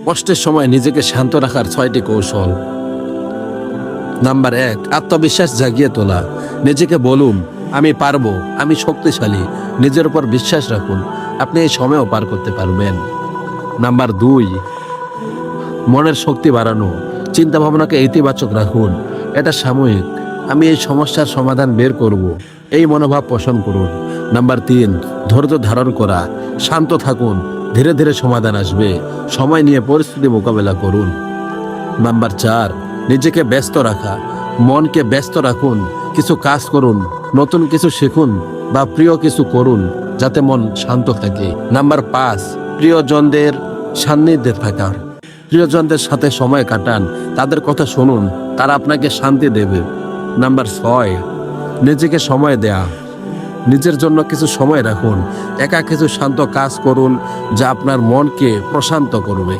কষ্টের সময় নিজেকে শান্ত রাখার 6টি কৌশল। নাম্বার 1, আত্মবিশ্বাস জাগিয়ে তোলা। নিজেকে বলুন, আমি পারবো, আমি শক্তিশালী। নিজের উপর বিশ্বাস রাখুন, আপনি এই সময়ও পার করতে পারবেন। নাম্বার 2, মনের শক্তি বাড়ানো। চিন্তা ভাবনাকে ইতিবাচক রাখুন, এটা সাময়িক, আমি এই সমস্যার সমাধান বের করব, এই মনোভাব পোষণ করুন। নাম্বার 3, ধৈর্য ধারণ করা। শান্ত থাকুন, ধীরে ধীরে সমাধান আসবে, সময় নিয়ে পরিস্থিতি মোকাবেলা করুন। নাম্বার 4, নিজেকে ব্যস্ত রাখা। মনকে ব্যস্ত রাখুন, কিছু কাজ করুন, নতুন কিছু শিখুন বা প্রিয় কিছু করুন যাতে মন শান্ত থাকে। নাম্বার 5, প্রিয়জনদের সান্নিধ্যে থাকা। প্রিয়জনদের সাথে সময় কাটান, তাদের কথা শুনুন, তারা আপনাকে শান্তি দেবে। নাম্বার 6, নিজেকে সময় দেয়া। নিজের জন্য কিছু সময় রাখুন, একা কিছু শান্ত কাজ করুন যা আপনার মনকে প্রশান্ত করবে।